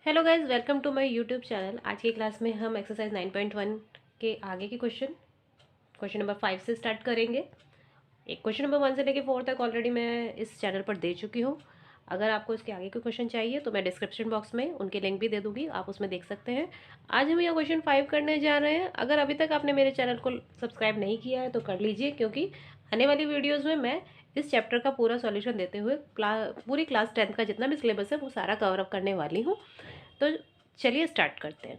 Hello guys, welcome to my YouTube channel. आज की class में हम एक्सरसाइज 9.1 के आगे के क्वेश्चन नंबर 5 से स्टार्ट करेंगे। एक क्वेश्चन नंबर 1 से लेके 4 तक ऑलरेडी मैं इस चैनल पर दे चुकी हूँ। अगर आपको इसके आगे के क्वेश्चन चाहिए तो मैं डिस्क्रिप्शन बॉक्स में उनके लिंक भी दे दूँगी, आप उसमें देख सकते हैं। आज हम यह क्वेश्चन 5 करने जा रहे हैं। अगर अभी तक आपने मेरे चैनल को सब्सक्राइब नहीं किया है तो कर लीजिए, क्योंकि आने वाली वीडियोज़ में मैं इस चैप्टर का पूरा सॉल्यूशन देते हुए पूरी क्लास 10 का जितना भी सिलेबस है वो सारा कवर अप करने वाली हूँ। तो चलिए स्टार्ट करते हैं।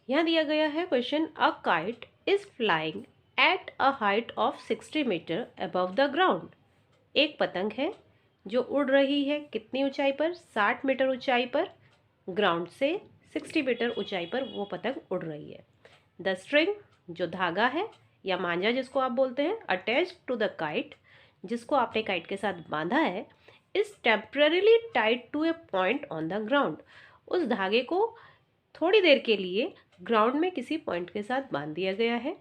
यहाँ दिया गया है question, a kite is flying at a height of 60 metre above the ground. एक पतंग है जो उड़ रही है कितनी ऊंचाई पर? 60 मीटर ऊंचाई पर। ग्राउंड से 60 मीटर ऊंचाई पर वो पतंग उड़ रही है। द स्ट्रिंग, जो धागा है या मांझा जिसको आप बोलते हैं, अटैच टू द काइट, जिसको आपने काइट के साथ बांधा है, is temporarily tied to a point on the ground. उस धागे को थोड़ी देर के लिए ग्राउंड में किसी पॉइंट के साथ बांध दिया गया है।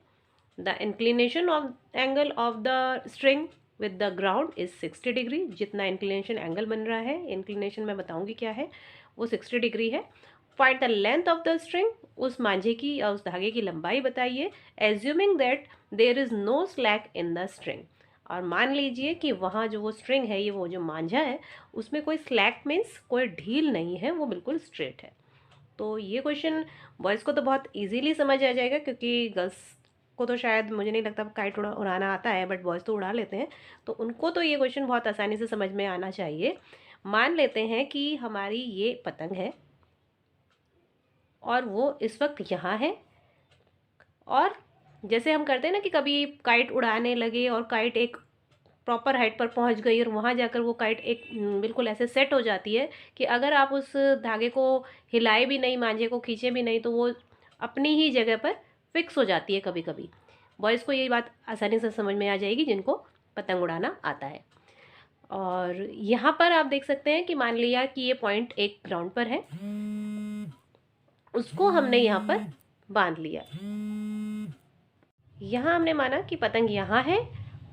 The inclination of angle of the string with the ground is 60 degree. जितना इंक्लिनेशन एंगल बन रहा है, इंक्लिनेशन मैं बताऊंगी क्या है, वो 60 डिग्री है। Find the length of the string, उस मांझे की या उस धागे की लंबाई बताइए। Assuming that there is no slack in the string, और मान लीजिए कि वहाँ जो वो स्ट्रिंग है, ये वो जो मांझा है, उसमें कोई स्लैक मीन्स कोई ढील नहीं है, वो बिल्कुल स्ट्रेट है। तो ये क्वेश्चन बॉयज़ को तो बहुत इजीली समझ आ जाएगा, क्योंकि गर्ल्स को तो शायद मुझे नहीं लगता काइट उड़ाना आता है, बट बॉयज़ तो उड़ा लेते हैं, तो उनको तो ये क्वेश्चन बहुत आसानी से समझ में आना चाहिए। मान लेते हैं कि हमारी ये पतंग है और वो इस वक्त यहाँ है, और जैसे हम करते हैं ना कि कभी काइट उड़ाने लगे और काइट एक प्रॉपर हाइट पर पहुंच गई और वहां जाकर वो काइट एक बिल्कुल ऐसे सेट हो जाती है कि अगर आप उस धागे को हिलाए भी नहीं, मांझे को खींचे भी नहीं, तो वो अपनी ही जगह पर फिक्स हो जाती है। कभी कभी बॉयज़ को ये बात आसानी से समझ में आ जाएगी जिनको पतंग उड़ाना आता है। और यहाँ पर आप देख सकते हैं कि मान लिया कि ये पॉइंट एक ग्राउंड पर है, उसको हमने यहाँ पर बांध लिया। यहाँ हमने माना कि पतंग यहाँ है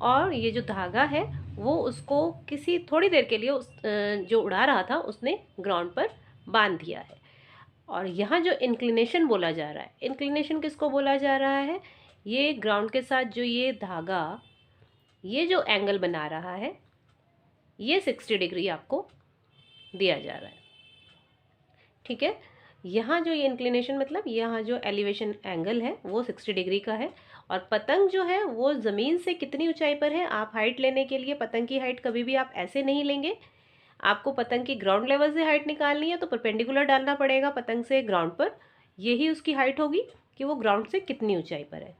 और ये जो धागा है वो उसको किसी थोड़ी देर के लिए जो उड़ा रहा था उसने ग्राउंड पर बांध दिया है। और यहाँ जो इंक्लिनेशन बोला जा रहा है, इंक्लिनेशन किसको बोला जा रहा है? ये ग्राउंड के साथ जो ये धागा, ये जो एंगल बना रहा है, ये 60 डिग्री आपको दिया जा रहा है। ठीक है, यहाँ जो ये इंक्लिनेशन मतलब यहाँ जो एलिवेशन एंगल है वो 60 डिग्री का है। और पतंग जो है वो ज़मीन से कितनी ऊंचाई पर है? आप हाइट लेने के लिए पतंग की हाइट कभी भी आप ऐसे नहीं लेंगे, आपको पतंग की ग्राउंड लेवल से हाइट निकालनी है तो परपेंडिकुलर डालना पड़ेगा पतंग से ग्राउंड पर, यही उसकी हाइट होगी कि वो ग्राउंड से कितनी ऊंचाई पर है।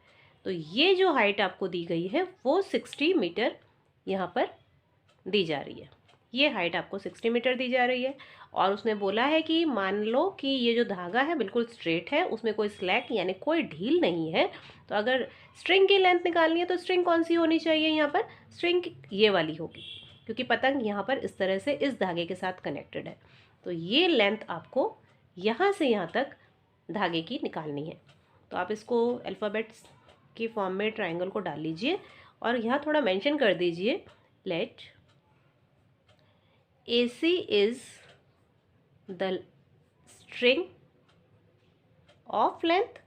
तो ये जो हाइट आपको दी गई है वो 60 मीटर यहाँ पर दी जा रही है। ये हाइट आपको 60 मीटर दी जा रही है। और उसने बोला है कि मान लो कि ये जो धागा है बिल्कुल स्ट्रेट है, उसमें कोई स्लैक यानी कोई ढील नहीं है। तो अगर स्ट्रिंग की लेंथ निकालनी है तो स्ट्रिंग कौन सी होनी चाहिए? यहाँ पर स्ट्रिंग ये वाली होगी, क्योंकि पतंग यहाँ पर इस तरह से इस धागे के साथ कनेक्टेड है। तो ये लेंथ आपको यहाँ से यहाँ तक धागे की निकालनी है। तो आप इसको अल्फ़ाबेट्स की फॉर्म में ट्राइंगल को डाल लीजिए और यहाँ थोड़ा मेंशन कर दीजिए, late AC is the string of length,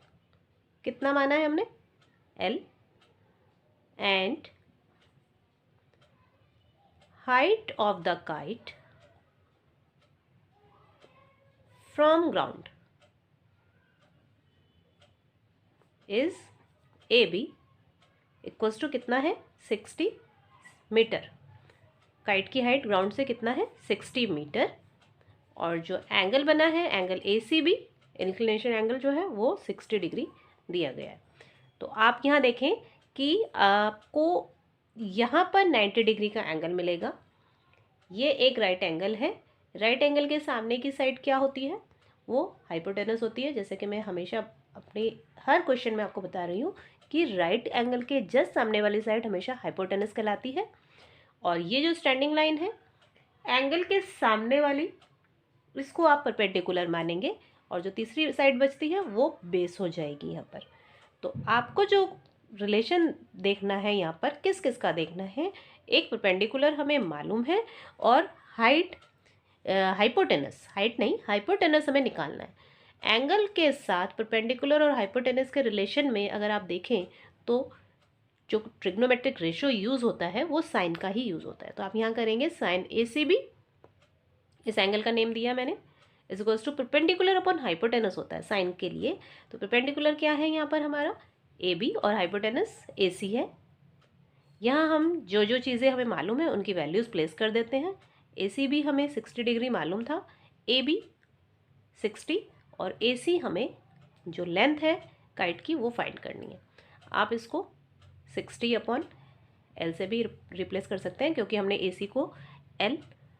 कितना माना है हमने? L, and height of the kite from ground is AB equals to कितना है? 60 मीटर। काइट की हाइट ग्राउंड से कितना है? 60 मीटर। और जो एंगल बना है, एंगल ACB, इंक्लिनेशन एंगल जो है वो 60 डिग्री दिया गया है। तो आप यहाँ देखें कि आपको यहाँ पर 90 डिग्री का एंगल मिलेगा। ये एक राइट एंगल है। राइट एंगल के सामने की साइड क्या होती है? वो हाइपोटेनस होती है। जैसे कि मैं हमेशा अपने हर क्वेश्चन में आपको बता रही हूँ कि राइट एंगल के जस्ट सामने वाली साइड हमेशा हाइपोटेनस कहलाती है। और ये जो स्टैंडिंग लाइन है एंगल के सामने वाली, इसको आप परपेंडिकुलर मानेंगे, और जो तीसरी साइड बचती है वो बेस हो जाएगी यहाँ पर। तो आपको जो रिलेशन देखना है यहाँ पर किस किस का देखना है? एक परपेंडिकुलर हमें मालूम है और हाइट हाइपोटेनस, हाइट नहीं, हाइपोटेनस हमें निकालना है। एंगल के साथ परपेंडिकुलर और हाइपोटेनस के रिलेशन में अगर आप देखें तो जो ट्रिग्नोमेट्रिक रेशियो यूज़ होता है वो साइन का ही यूज़ होता है। तो आप यहाँ करेंगे साइन ए सी बी, इस एंगल का नेम दिया मैंने, is equals to perpendicular upon hypotenuse होता है साइन के लिए। तो परपेंडिकुलर क्या है यहाँ पर हमारा ए बी और हाइपोटेनस ए सी है। यहाँ हम जो जो चीज़ें हमें मालूम है उनकी वैल्यूज़ प्लेस कर देते हैं। ए सी बी हमें 60 डिग्री मालूम था, ए बी 60 और ए सी हमें जो लेंथ है काइट की वो फाइंड करनी है। आप इसको 60 अपॉन एल से भी रिप्लेस कर सकते हैं क्योंकि हमने ए सी को एल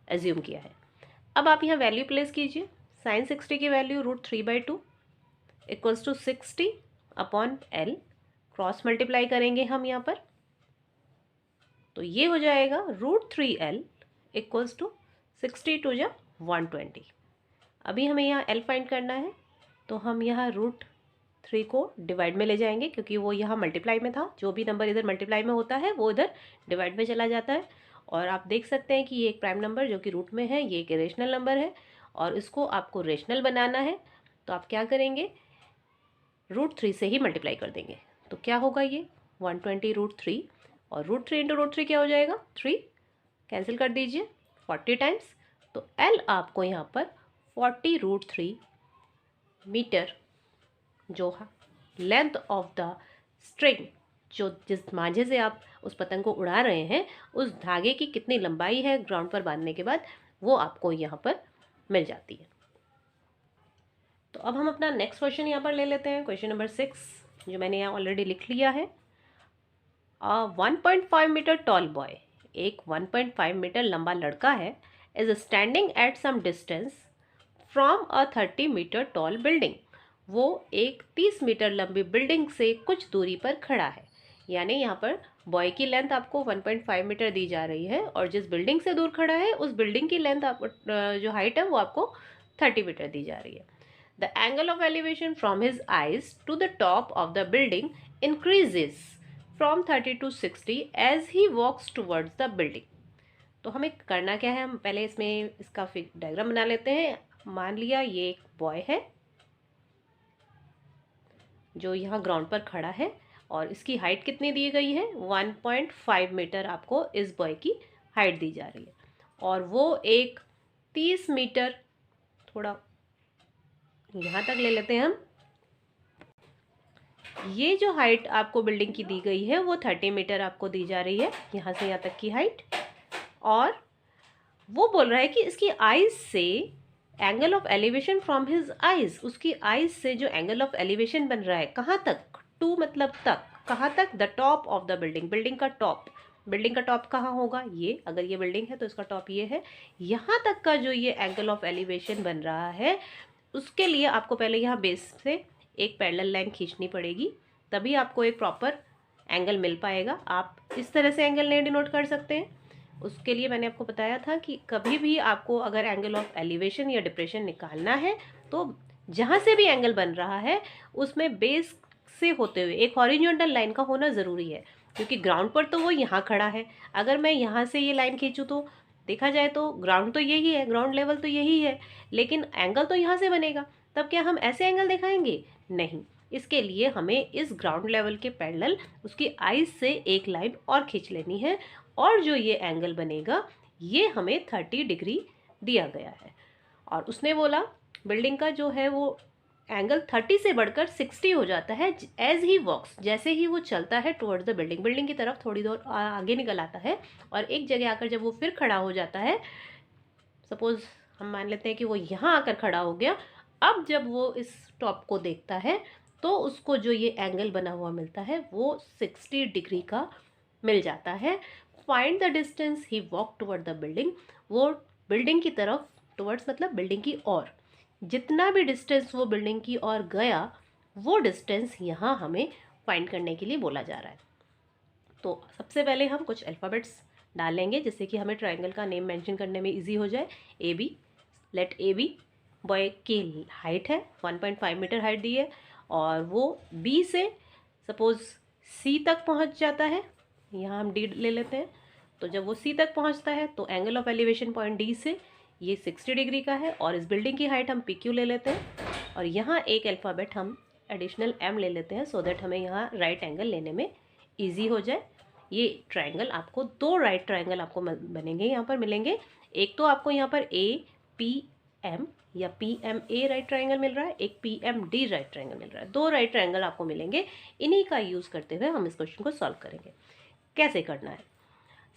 एज्यूम किया है। अब आप यहाँ वैल्यू प्लेस कीजिए, साइन 60 की value √3/2 equals to 60 upon L, cross multiply करेंगे हम यहाँ पर, तो ये हो जाएगा √3l इक्वल्स टू 60 टू जा 120। अभी हमें यहाँ l फाइंड करना है, तो हम यहाँ √3 को डिवाइड में ले जाएंगे क्योंकि वो यहाँ मल्टीप्लाई में था। जो भी नंबर इधर मल्टीप्लाई में होता है वो इधर डिवाइड में चला जाता है। और आप देख सकते हैं कि ये एक प्राइम नंबर जो कि रूट में है, ये एक रेशनल नंबर है और इसको आपको रेशनल बनाना है। तो आप क्या करेंगे, √3 से ही मल्टीप्लाई कर देंगे। तो क्या होगा ये 120 √3 और √3 इंटू √3 क्या हो जाएगा 3, कैंसिल कर दीजिए 40 टाइम्स। तो L आपको यहाँ पर 40 √3 मीटर जो है लेंथ ऑफ द स्ट्रिंग, जो जिस मांझे से आप उस पतंग को उड़ा रहे हैं उस धागे की कितनी लंबाई है ग्राउंड पर बांधने के बाद, वो आपको यहाँ पर मिल जाती है। तो अब हम अपना नेक्स्ट क्वेश्चन यहाँ पर ले लेते हैं, क्वेश्चन नंबर 6 जो मैंने यहाँ ऑलरेडी लिख लिया है। 1.5 मीटर टॉल बॉय, एक 1.5 मीटर लंबा लड़का है, is standing at some distance from a 30 metre tall building. वो एक 30 मीटर लंबी बिल्डिंग से कुछ दूरी पर खड़ा है। यानी यहाँ पर बॉय की लेंथ आपको 1.5 मीटर दी जा रही है और जिस बिल्डिंग से दूर खड़ा है उस बिल्डिंग की लेंथ आप जो हाइट है वो आपको 30 मीटर दी जा रही है। The angle of elevation from his eyes to the top of the building increases from 30 to 60 as he walks towards the building. तो हमें करना क्या है, हम पहले इसमें इसका डायग्राम बना लेते हैं। मान लिया ये एक बॉय है जो यहाँ ग्राउंड पर खड़ा है और इसकी हाइट कितनी दी गई है 1.5 मीटर आपको इस बॉय की हाइट दी जा रही है और वो एक 30 मीटर, थोड़ा यहाँ तक ले लेते हैं हम, ये जो हाइट आपको बिल्डिंग की दी गई है वो 30 मीटर आपको दी जा रही है, यहाँ से यहाँ तक की हाइट। और वो बोल रहा है कि इसकी आइज से angle of elevation from his eyes, उसकी आइज से जो एंगल ऑफ एलिवेशन बन रहा है कहाँ तक, टू मतलब तक, कहाँ तक, the top of the building, building का टॉप। बिल्डिंग का टॉप कहाँ होगा, ये अगर ये बिल्डिंग है तो इसका टॉप ये है, यहाँ तक का जो ये एंगल ऑफ एलिवेशन बन रहा है उसके लिए आपको पहले यहाँ बेस से एक पैरेलल लाइन खींचनी पड़ेगी, तभी आपको एक प्रॉपर एंगल मिल पाएगा। आप इस तरह से एंगल नहीं डिनोट कर सकते हैं। उसके लिए मैंने आपको बताया था कि कभी भी आपको अगर एंगल ऑफ एलिवेशन या डिप्रेशन निकालना है तो जहाँ से भी एंगल बन रहा है उसमें बेस से होते हुए एक हॉरिजॉन्टल लाइन का होना ज़रूरी है, क्योंकि ग्राउंड पर तो वो यहाँ खड़ा है। अगर मैं यहाँ से ये लाइन खींचूँ तो देखा जाए तो ग्राउंड तो यही है, ग्राउंड लेवल तो यही है, लेकिन एंगल तो यहाँ से बनेगा। तब क्या हम ऐसे एंगल दिखाएंगे, नहीं। इसके लिए हमें इस ग्राउंड लेवल के पैरेलल उसकी आइज से एक लाइन और खींच लेनी है और जो ये एंगल बनेगा ये हमें 30 डिग्री दिया गया है। और उसने बोला बिल्डिंग का जो है वो एंगल 30 से बढ़कर 60 हो जाता है एज ही वॉक्स, जैसे ही वो चलता है टुवर्ड्स द बिल्डिंग, बिल्डिंग की तरफ थोड़ी दूर आगे निकल आता है और एक जगह आकर जब वो फिर खड़ा हो जाता है, सपोज हम मान लेते हैं कि वो यहाँ आकर खड़ा हो गया, अब जब वो इस टॉप को देखता है तो उसको जो ये एंगल बना हुआ मिलता है वो 60 डिग्री का मिल जाता है। Find the distance he walk toward the building, वो बिल्डिंग की तरफ, टुवर्ड्स मतलब बिल्डिंग की ओर, जितना भी डिस्टेंस वो बिल्डिंग की ओर गया वो डिस्टेंस यहाँ हमें फाइंड करने के लिए बोला जा रहा है। तो सबसे पहले हम कुछ अल्फ़ाबेट्स डालेंगे जिससे कि हमें ट्रायंगल का नेम मेंशन करने में इजी हो जाए। A B, let A B boy की हाइट है 1.5 मीटर हाइट दी है और वो बी से सपोज सी तक पहुंच जाता है, यहाँ हम डी ले लेते हैं। तो जब वो सी तक पहुंचता है तो angle of elevation point D से ये 60 डिग्री का है और इस बिल्डिंग की हाइट हम PQ ले लेते हैं और यहाँ एक अल्फ़ाबेट हम एडिशनल M ले लेते हैं सो दैट हमें यहाँ राइट एंगल लेने में ईजी हो जाए। ये ट्राइंगल आपको 2 राइट ट्राइंगल आपको बनेंगे यहाँ पर मिलेंगे। एक तो आपको यहाँ पर APM या PMA राइट ट्राइंगल मिल रहा है, एक PMD राइट ट्राइंगल मिल रहा है। 2 राइट ट्राइंगल आपको मिलेंगे। इन्हीं का यूज़ करते हुए हम इस क्वेश्चन को सॉल्व करेंगे। कैसे करना है,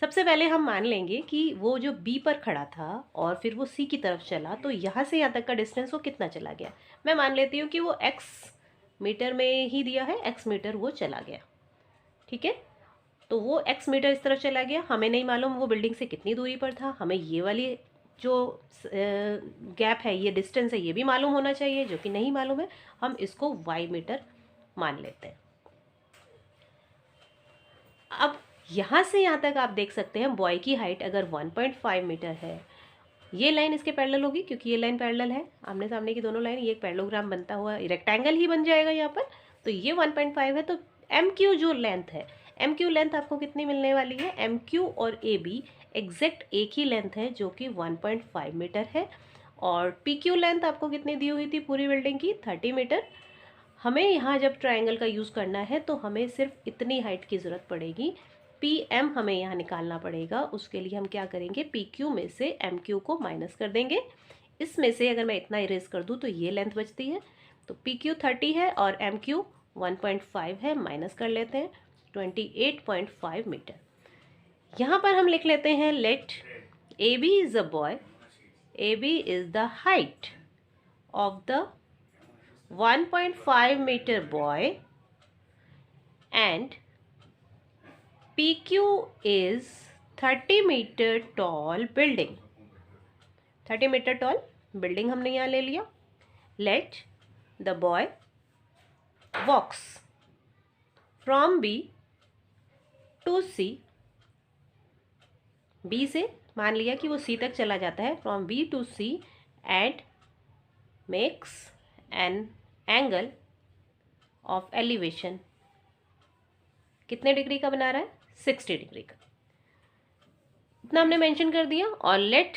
सबसे पहले हम मान लेंगे कि वो जो B पर खड़ा था और फिर वो C की तरफ चला, तो यहाँ से यहाँ तक का डिस्टेंस वो कितना चला गया। मैं मान लेती हूँ कि वो x मीटर में ही दिया है, x मीटर वो चला गया। ठीक है, तो वो x मीटर इस तरफ चला गया। हमें नहीं मालूम वो बिल्डिंग से कितनी दूरी पर था, हमें ये वाली जो गैप है, ये डिस्टेंस है, ये भी मालूम होना चाहिए, जो कि नहीं मालूम है। हम इसको y मीटर मान लेते हैं। अब यहाँ से यहाँ तक आप देख सकते हैं बॉय की हाइट अगर 1.5 मीटर है, ये लाइन इसके पैरेलल होगी क्योंकि ये लाइन पैरेलल है, आमने सामने की दोनों लाइन, ये एक पैरेललोग्राम बनता हुआ रेक्टेंगल ही बन जाएगा यहाँ पर। तो ये 1.5 है, तो MQ जो लेंथ है, MQ लेंथ आपको कितनी मिलने वाली है, MQ और AB एग्जैक्ट एक ही लेंथ है जो कि 1.5 मीटर है। और PQ लेंथ आपको कितनी दी हुई थी पूरी बिल्डिंग की, 30 मीटर। हमें यहाँ जब ट्रायंगल का यूज़ करना है तो हमें सिर्फ इतनी हाइट की ज़रूरत पड़ेगी, PM हमें यहाँ निकालना पड़ेगा। उसके लिए हम क्या करेंगे, PQ में से MQ को माइनस कर देंगे। इसमें से अगर मैं इतना इरेज कर दूँ तो ये लेंथ बचती है, तो PQ 30 है और MQ 1.5 है, माइनस कर लेते हैं 28.5 मीटर। यहाँ पर हम लिख लेते हैं let AB is a boy, AB is the height of the 1.5 meter boy and PQ is 30 meter tall building। 30 meter tall building हमने यहाँ ले लिया। Let the boy walks from B to C। B से मान लिया कि वो C तक चला जाता है, from B to C and makes an angle of elevation कितने डिग्री का बना रहा है, 60 डिग्री का। इतना हमने मेंशन कर दिया। और let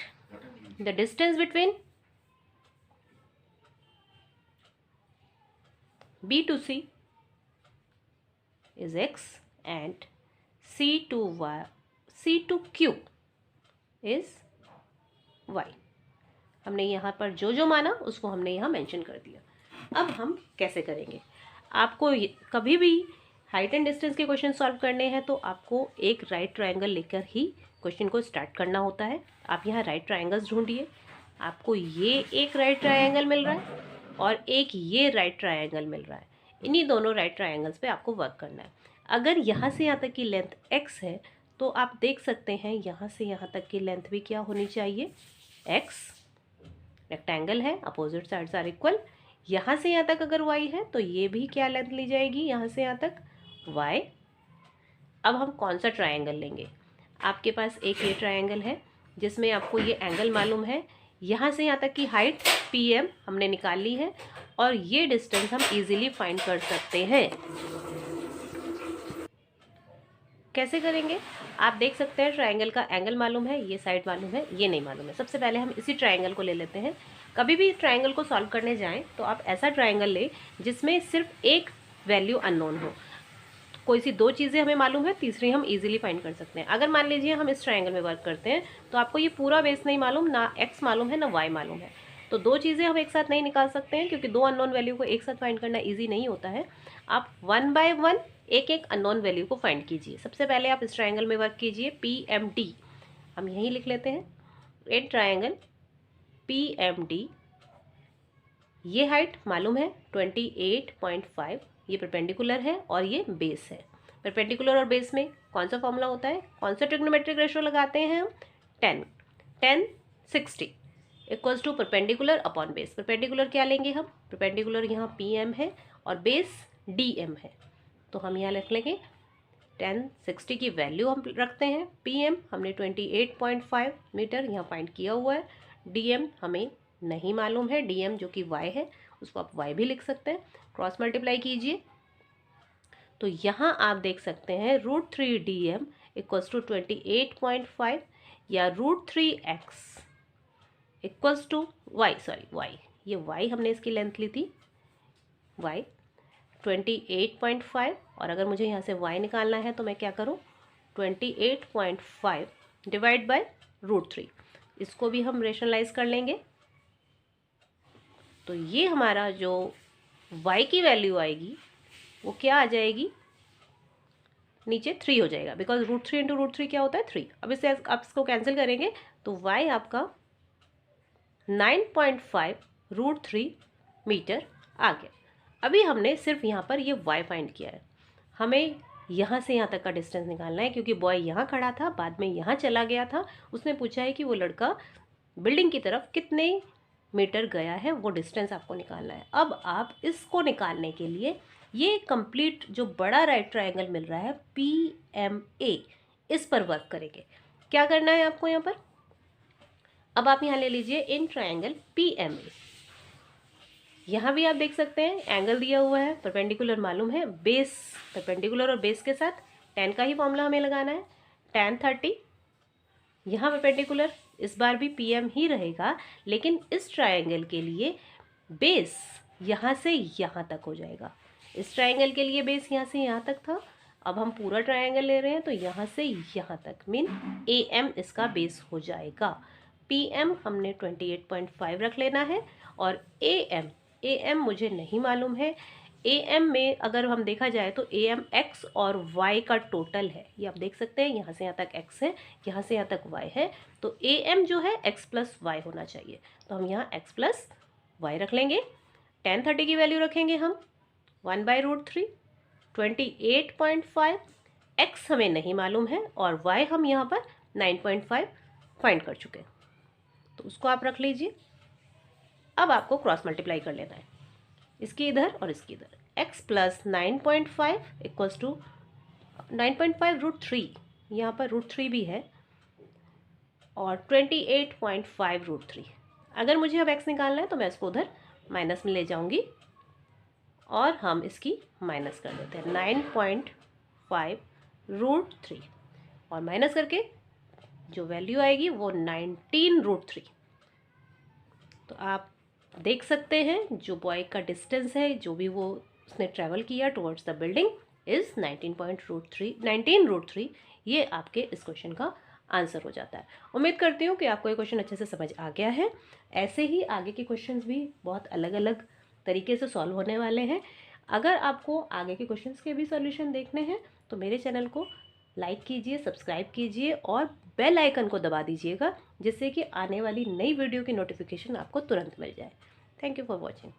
the distance between B to C is x and C to Q is y। हमने यहाँ पर जो जो माना उसको हमने यहाँ मेंशन कर दिया। अब हम कैसे करेंगे, आपको कभी भी हाइट एंड डिस्टेंस के क्वेश्चन सॉल्व करने हैं तो आपको एक राइट ट्रायंगल लेकर ही क्वेश्चन को स्टार्ट करना होता है। आप यहाँ राइट ट्रायंगल्स ढूंढिए। आपको ये एक राइट ट्रायंगल मिल रहा है और एक ये राइट ट्रायंगल मिल रहा है। इन्हीं दोनों राइट ट्रायंगल्स पे आपको वर्क करना है। अगर यहाँ से यहाँ तक की लेंथ x है तो आप देख सकते हैं यहाँ से यहाँ तक की लेंथ भी क्या होनी चाहिए, x। रेक्टेंगल है, अपोजिट साइड्स आर इक्वल। यहाँ से यहाँ तक अगर y है तो ये भी क्या लेंथ ली जाएगी, यहाँ से यहाँ तक y। अब हम कौन सा ट्रायंगल लेंगे, आपके पास एक ये ट्रायंगल है जिसमें आपको ये एंगल मालूम है, यहाँ से यहाँ तक की हाइट PM हमने निकाल ली है और ये डिस्टेंस हम इजीली फाइंड कर सकते हैं। कैसे करेंगे, आप देख सकते हैं ट्रायंगल का एंगल मालूम है, ये साइड मालूम है, ये नहीं मालूम है। सबसे पहले हम इसी ट्रायंगल को ले लेते हैं। कभी भी ट्रायंगल को सॉल्व करने जाएं तो आप ऐसा ट्रायंगल लें जिसमें सिर्फ एक वैल्यू अननोन हो। कोई सी 2 चीज़ें हमें मालूम है, तीसरी हम इजीली फाइंड कर सकते हैं। अगर मान लीजिए हम इस ट्रायंगल में वर्क करते हैं तो आपको ये पूरा बेस नहीं मालूम, ना x मालूम है ना y मालूम है, तो 2 चीज़ें हम एक साथ नहीं निकाल सकते हैं क्योंकि 2 अननोन वैल्यू को एक साथ फाइंड करना ईजी नहीं होता है। आप 1 बाय 1 एक एक अननोन वैल्यू को फाइंड कीजिए। सबसे पहले आप इस ट्रायंगल में वर्क कीजिए, PMD हम यहीं लिख लेते हैं। एक ट्रायंगल PMD, ये हाइट मालूम है 28.5, ये परपेंडिकुलर है और ये बेस है। परपेंडिकुलर और बेस में कौन सा फॉर्मूला होता है, कौन सा ट्रिग्नोमेट्रिक रेशियो लगाते हैं हम, 10 60 equals to perpendicular upon base. Perpendicular क्या लेंगे हम, परपेंडिकुलर यहाँ PM है और बेस DM है, तो हम यहाँ लिख लेंगे 10 60 की वैल्यू हम रखते हैं। PM हमने 28.5 मीटर यहाँ फाइंड किया हुआ है। DM हमें नहीं मालूम है, DM जो कि y है, उसको आप y भी लिख सकते हैं। क्रॉस मल्टीप्लाई कीजिए तो यहाँ आप देख सकते हैं √3DM इक्वल्स टू 28.5 या √3x equals to Y, sorry Y, ये वाई हमने इसकी लेंथ ली थी, वाई 28.5, और अगर मुझे यहाँ से y निकालना है तो मैं क्या करूँ, 28.5 डिवाइड बाय √3, इसको भी हम रेशनलाइज कर लेंगे। तो ये हमारा जो y की वैल्यू आएगी वो क्या आ जाएगी, नीचे 3 हो जाएगा, बिकॉज √3 इंटू √3 क्या होता है 3। अब इससे आप इसको कैंसिल करेंगे तो y आपका 9.5 √3 मीटर आ गया। अभी हमने सिर्फ यहाँ पर ये y फाइंड किया है, हमें यहाँ से यहाँ तक का डिस्टेंस निकालना है, क्योंकि बॉय यहाँ खड़ा था, बाद में यहाँ चला गया था। उसने पूछा है कि वो लड़का बिल्डिंग की तरफ कितने मीटर गया है, वो डिस्टेंस आपको निकालना है। अब आप इसको निकालने के लिए ये कंप्लीट जो बड़ा राइट ट्रायंगल मिल रहा है PMA, इस पर वर्क करेंगे। क्या करना है आपको यहाँ पर, अब आप यहाँ ले लीजिए इन ट्रायंगल PMA। यहाँ भी आप देख सकते हैं एंगल दिया हुआ है, परपेंडिकुलर मालूम है, बेस परपेंडिकुलर और बेस के साथ tan का ही फॉर्मूला हमें लगाना है, tan 30। यहाँ परपेंडिकुलर इस बार भी PM ही रहेगा, लेकिन इस ट्रायंगल के लिए बेस यहाँ से यहाँ तक हो जाएगा। इस ट्रायंगल के लिए बेस यहाँ से यहाँ तक था, अब हम पूरा ट्रायंगल ले रहे हैं तो यहाँ से यहाँ तक मीन AM इसका बेस हो जाएगा। PM हमने 28.5 रख लेना है, और AM मुझे नहीं मालूम है। AM में अगर हम देखा जाए तो AM x और y का टोटल है, ये आप देख सकते हैं, यहाँ से यहाँ तक x है, यहाँ से यहाँ तक y है, तो AM जो है x प्लस y होना चाहिए। तो हम यहाँ x प्लस y रख लेंगे। tan 30 की वैल्यू रखेंगे हम 1/√3, 28.5, x हमें नहीं मालूम है, और y हम यहाँ पर 9.5 फाइंड कर चुके हैं, तो उसको आप रख लीजिए। अब आपको क्रॉस मल्टीप्लाई कर लेना है, इसकी इधर और इसकी इधर, x प्लस 9.5 इक्वल्स टू 9.5 √3, यहाँ पर √3 भी है, और 28.5 √3। अगर मुझे अब x निकालना है तो मैं इसको उधर माइनस में ले जाऊंगी, और हम इसकी माइनस कर देते हैं 9.5 √3, और माइनस करके जो वैल्यू आएगी वो 19 √3। तो आप देख सकते हैं जो बॉय का डिस्टेंस है, जो भी वो उसने ट्रैवल किया टुवर्ड्स द बिल्डिंग इज़ 19 √3। ये आपके इस क्वेश्चन का आंसर हो जाता है। उम्मीद करती हूँ कि आपको ये क्वेश्चन अच्छे से समझ आ गया है। ऐसे ही आगे के क्वेश्चंस भी बहुत अलग अलग तरीके से सॉल्व होने वाले हैं। अगर आपको आगे के क्वेश्चंस के भी सॉल्यूशन देखने हैं तो मेरे चैनल को लाइक कीजिए, सब्सक्राइब कीजिए और बेल आइकन को दबा दीजिएगा, जिससे कि आने वाली नई वीडियो की नोटिफिकेशन आपको तुरंत मिल जाए। Thank you for watching.